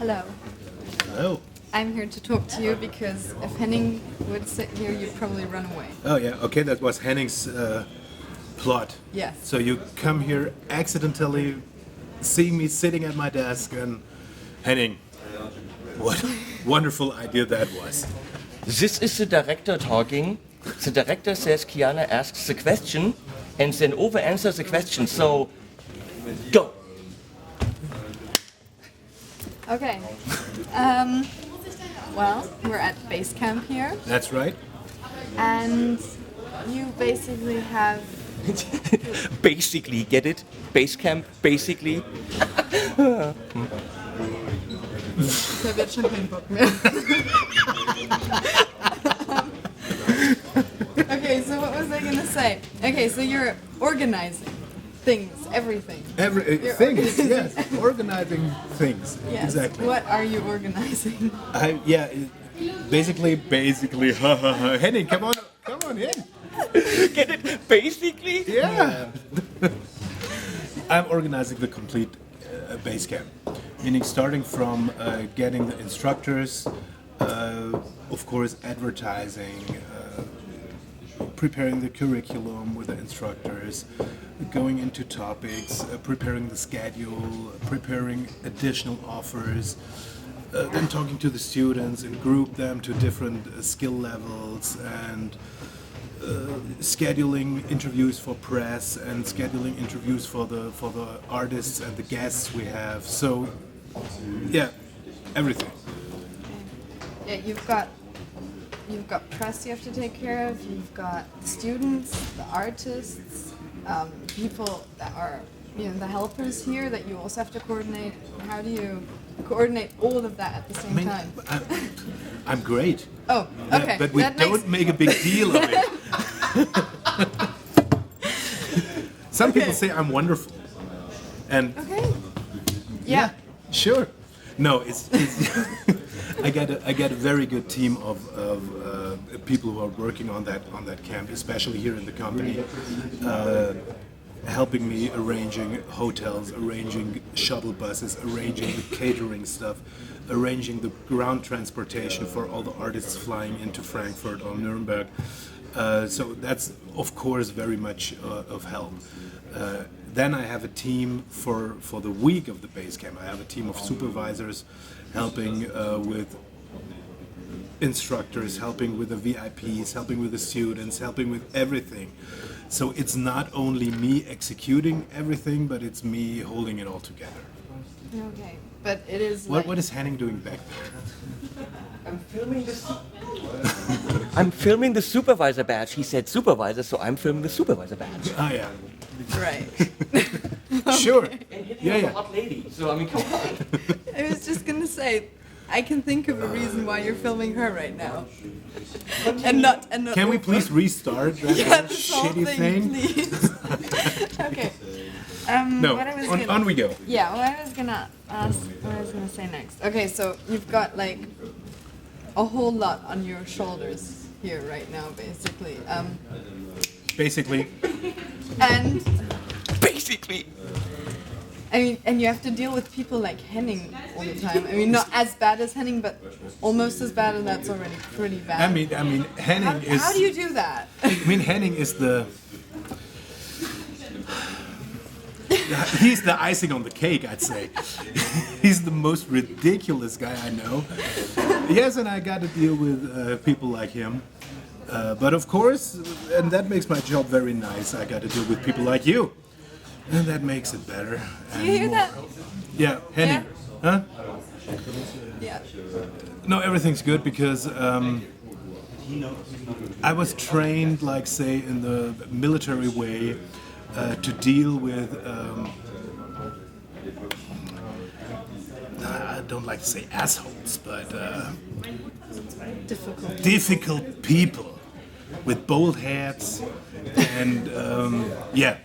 Hello. Hello. I'm here to talk to you because if Henning would sit here, you'd probably run away. Oh yeah, okay, that was Henning's plot. Yes. So you come here accidentally, see me sitting at my desk, and Henning, what wonderful idea that was. This is the director talking. The director says Kiana asks the question, and then Ove answers the question. So, go. Okay. Well, we're at base camp here, That's right. and you basically have. Basically, get it? Base camp, basically. Ich habe jetzt schon keinen Bock mehr. Okay, so what was I gonna say? Okay, so you're organizing things, everything. Things, yes, organizing things. Yes. Exactly. What are you organizing? Basically, ha ha ha. Henning, come on in. Get it? Basically? Yeah. I'm organizing the complete base camp, meaning starting from getting the instructors, of course, advertising, preparing the curriculum with the instructors, going into topics, preparing the schedule, preparing additional offers, then talking to the students and group them to different skill levels, and scheduling interviews for press and scheduling interviews for the artists and the guests we have. So yeah, everything. Yeah, you've got press you have to take care of. You've got students, the artists, people that are the helpers here that you also have to coordinate. How do you coordinate all of that at the same time? I'm great. Oh, okay. Yeah, but we don't make a big deal of it. Some people say I'm wonderful, and Okay. Yeah. sure. No, it's I got a very good team of people who are working on that camp, especially here in the company, helping me arranging hotels, arranging shuttle buses, arranging the catering stuff, arranging the ground transportation for all the artists flying into Frankfurt or Nuremberg. So that's of course very much of help. Then I have a team for the week of the base camp. I have a team of supervisors helping with instructors, helping with the VIPs, helping with the students, helping with everything. So it's not only me executing everything, but it's me holding it all together. Okay, but it is. What is Henning doing back there? I'm filming the supervisor badge. He said supervisor, so I'm filming the supervisor badge. Ah, yeah. Right. Sure. And hitting Yeah, up a yeah. hot lady. So I mean, come on. I was just gonna say, I can think of a reason why you're filming her right now, and not. Can we please restart that Yeah, this whole shitty thing? please. Okay. No, What I was on we go. Yeah, what I was gonna ask, what I was gonna say next. Okay, so you've got like a whole lot on your shoulders here right now, basically. Basically, And Basically. I mean, and you have to deal with people like Henning all the time. I mean, not as bad as Henning, but almost as bad, and that's already pretty bad. I mean, Henning is. How do you do that? I mean, Henning is he's the icing on the cake, I'd say. He's the most ridiculous guy I know. Yes, and I got to deal with people like him. But of course, and that makes my job very nice, I got to deal with people like you. And that makes it better. Do you hear that? Yeah, Henning. Huh? Yeah. No, everything's good because I was trained, like say, in the military way to deal with. I don't like to say assholes, but difficult people with bold heads, and yeah.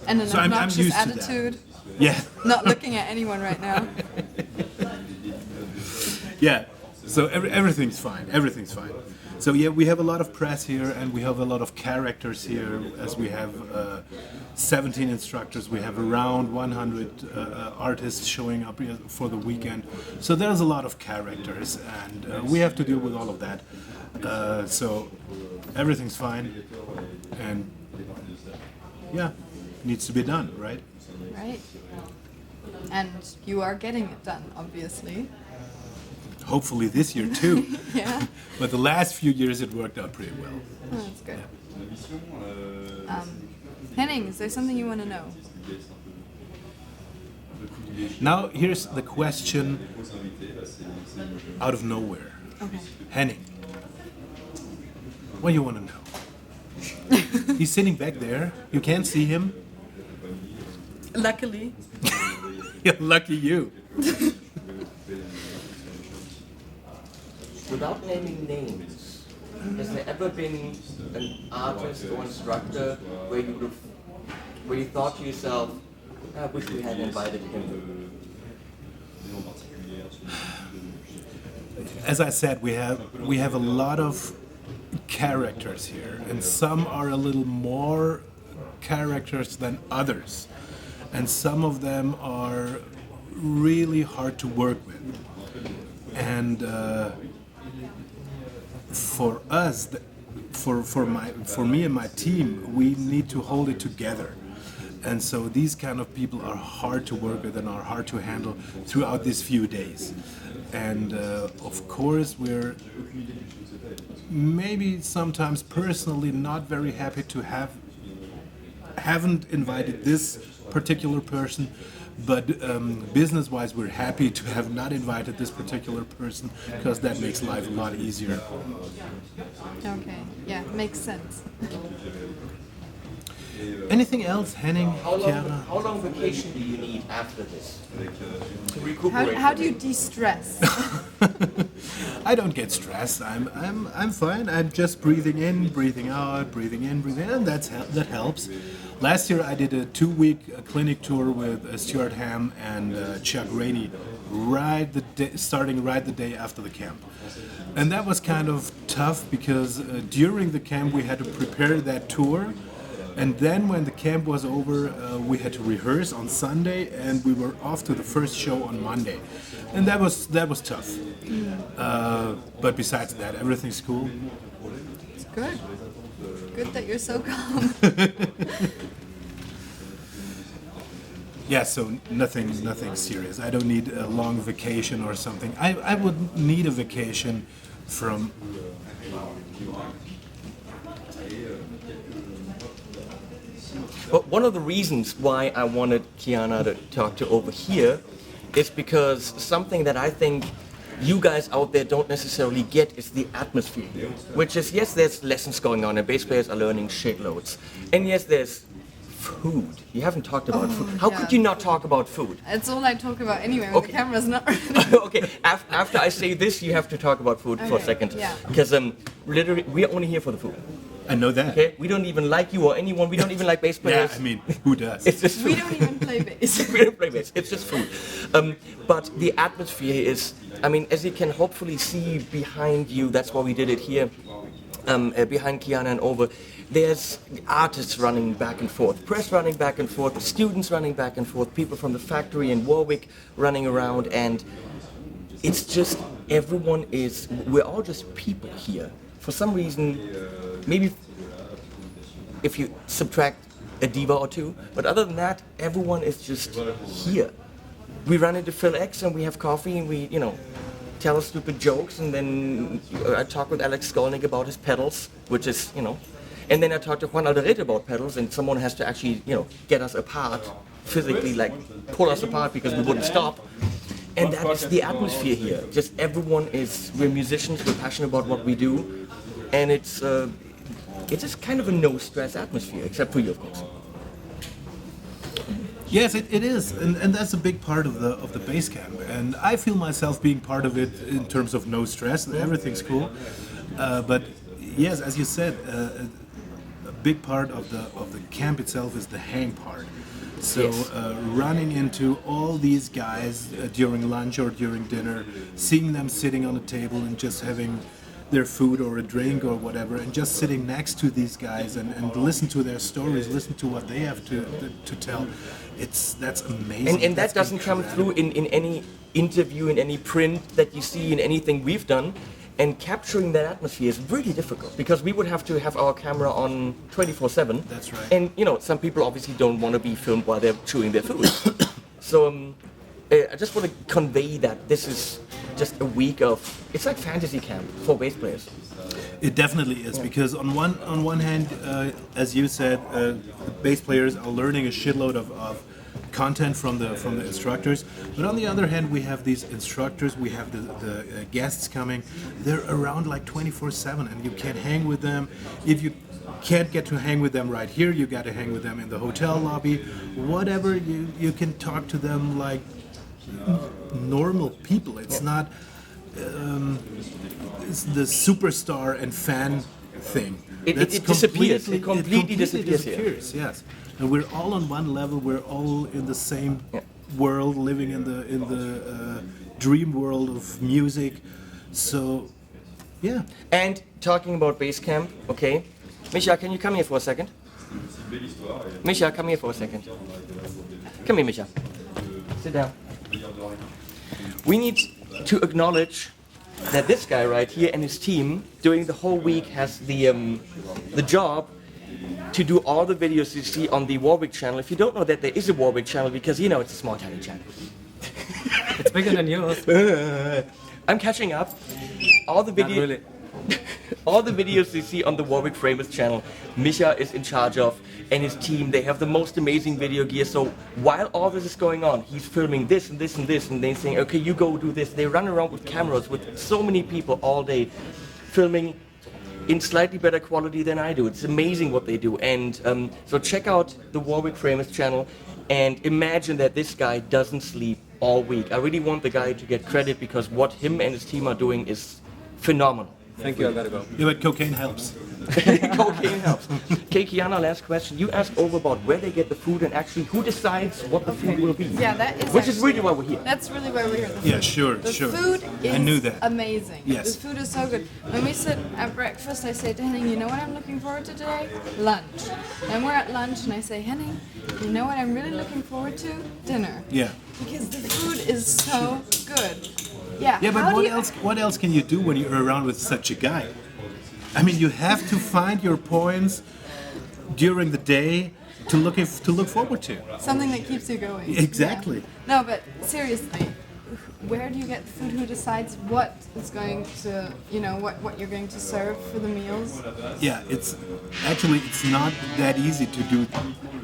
And an So I'm obnoxious used to that. attitude. Yeah. Not looking at anyone right now. Yeah. So everything's fine. Everything's fine. So yeah, we have a lot of press here, and we have a lot of characters here, as we have 17 instructors. We have around 100 artists showing up here for the weekend. So there's a lot of characters, and we have to deal with all of that. So everything's fine, and yeah, needs to be done, right? Right. And you are getting it done, obviously. Hopefully this year too. Yeah. But the last few years it worked out pretty well. Oh, that's good. Henning, is there something you want to know? Now here's the question out of nowhere. Okay. Henning, what do you want to know? He's sitting back there. You can't see him. Luckily. Yeah, lucky you. Without naming names, has there ever been an artist or instructor where you thought to yourself, I wish we had invited him? As I said, we have a lot of characters here, and some are a little more characters than others, and some of them are really hard to work with. And for us, for me and my team, we need to hold it together. And so these kind of people are hard to work with and are hard to handle throughout these few days. And of course, we're maybe sometimes personally not very happy to haven't invited this particular person, but business-wise we're happy to have not invited this particular person, because that makes life a lot easier. Okay. Yeah, makes sense. Anything else, Henning? Kiana? How long vacation do you need after this to recuperate? How do you de-stress? I don't get stressed. I'm fine. I'm just breathing in, breathing out, breathing in, breathing in, and that helps. Last year I did a 2-week clinic tour with Stuart Ham and Chuck Rainey, starting right the day after the camp. And that was kind of tough because during the camp we had to prepare that tour. And then when the camp was over, we had to rehearse on Sunday, and we were off to the first show on Monday, and that was tough. But besides that, everything's cool. It's good. Good that you're so calm. Yeah, so nothing serious. I don't need a long vacation or something. I would need a vacation from. But one of the reasons why I wanted Kiana to talk to over here is because something that I think you guys out there don't necessarily get is the atmosphere. Which is, yes, there's lessons going on and bass players are learning shitloads. And yes, there's food. You haven't talked about food. How could you not talk about food? It's all I talk about anyway when the camera's not ready. Okay, after I say this, you have to talk about food for a second. Yeah. Because literally, we're only here for the food. I know that. Okay, we don't even like you or anyone. We don't even like bass Yeah, players. I mean, who does? It's just We food. don't even play bass. We don't play bass. It's just food. But the atmosphere is, I mean, as you can hopefully see behind you, that's why we did it here, behind Kiana and Ove, there's artists running back and forth, press running back and forth, students running back and forth, people from the factory in Warwick running around, and it's just, we're all just people here. For some reason, maybe if you subtract a diva or two, but other than that, everyone is just here. We run into Phil X and we have coffee and we, tell us stupid jokes, and then I talk with Alex Skolnick about his pedals, which is, and then I talk to Juan Alderete about pedals, and someone has to actually, get us apart, physically, like pull us apart because we wouldn't stop. And that's the atmosphere here. Just we're musicians, we're passionate about what we do, and it's just kind of a no-stress atmosphere, except for you, of course. Yes, it is, and that's a big part of the bass camp. And I feel myself being part of it in terms of no stress. Everything's cool, but yes, as you said, a big part of the camp itself is the hang part. So running into all these guys during lunch or during dinner, seeing them sitting on a table and just having their food or a drink or whatever, and just sitting next to these guys and listen to their stories, listen to what they have to tell. That's amazing. And that doesn't come through in any interview, in any print that you see, in anything we've done. And capturing that atmosphere is really difficult because we would have to have our camera on 24/7. That's right. And some people obviously don't want to be filmed while they're chewing their food. So I just want to convey that this is just a week of, it's like fantasy camp for bass players. It definitely is, because on one hand, as you said, bass players are learning a shitload of content from the instructors, but on the other hand, we have these instructors, we have the guests coming. They're around like 24/7, and you can't hang with them. If you can't get to hang with them right here, you got to hang with them in the hotel lobby. Whatever, you can talk to them like normal people. It's not it's the superstar and fan thing. It disappears. It completely disappears here. Yes, and we're all on one level. We're all in the same world, living in the dream world of music. So, yeah. And talking about bass camp, okay, Micha, can you come here for a second? Micha, come here for a second. Come here, Micha. Sit down. We need to acknowledge that this guy right here and his team during the whole week has the job to do all the videos you see on the Warwick channel. If you don't know that there is a Warwick channel, because it's a small tiny channel. It's bigger than yours. I'm catching up. All the videos, really. all the videos you see on the Warwick Framers channel, Micha is in charge of, and his team. They have the most amazing video gear. So while all this is going on, he's filming this and this and this, and they're saying, okay, you go do this. They run around with cameras with so many people all day, filming in slightly better quality than I do. It's amazing what they do. And so check out the Warwick Framers channel and imagine that this guy doesn't sleep all week. I really want the guy to get credit because what him and his team are doing is phenomenal. Thank you, I gotta go. Yeah, but cocaine helps. Cocaine helps. Okay, Kiana, last question. You asked Ove about where they get the food and actually who decides what the food will be. Yeah, that is. Which is really why we're here. That's really why we're here. Yeah, sure, The sure. food is I knew that. amazing. Yes. The food is so good. When we sit at breakfast, I say to Henning, you know what I'm looking forward to today? Lunch. And we're at lunch, and I say, Henning, you know what I'm really looking forward to? Dinner. Yeah. Because the food is so good. Yeah. Yeah, but how do what you- else? What else can you do when you're around with such a guy? I mean, you have to find your points during the day to look forward to. Something that keeps you going. Exactly. Yeah. No, but seriously, where do you get the food? Who decides what is going to, what you're going to serve for the meals? Yeah, it's not that easy to do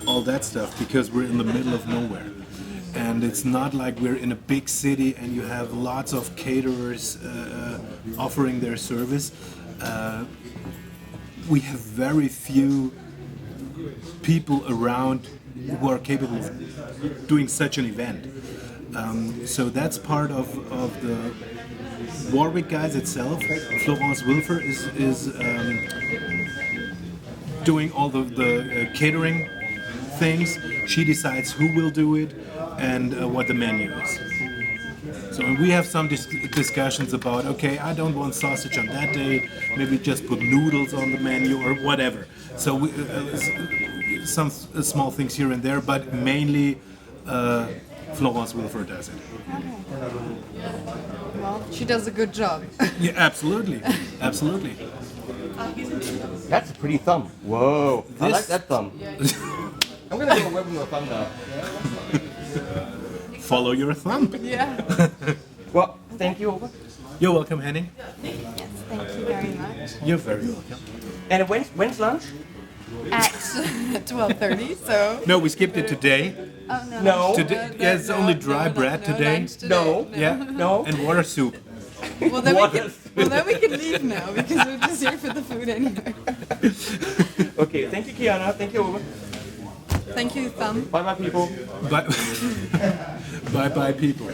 all that stuff because we're in the middle of nowhere. And it's not like we're in a big city and you have lots of caterers offering their service. We have very few people around who are capable of doing such an event. So that's part of the Warwick guys itself. Florence Wilfer is doing all the catering things. She decides who will do it and what the menu is. So we have some discussions about, okay, I don't want sausage on that day, maybe just put noodles on the menu or whatever. So we, some small things here and there, but mainly Florence Wilfer does it. Well, she does a good job. Yeah, absolutely, absolutely. That's a pretty thumb. Whoa, I like This- that thumb. I'm gonna go away with my thumb now. Follow your thumb. Yeah. Well, thank you, Ove. You're welcome, Henning. Yes, thank you very much. You're very welcome. And when's lunch? At 12:30, so. No, we skipped it today. Oh, no. No. Today, yeah, it's only dry bread today. lunch today. No. Yeah. No. And water soup. Well, then What we can. is- Well, then we can leave now because we're just here for the food anyway. Okay, thank you, Kiana. Thank you, Ove. Thank you, Thumb. Bye, bye, people. Bye, bye, bye, people.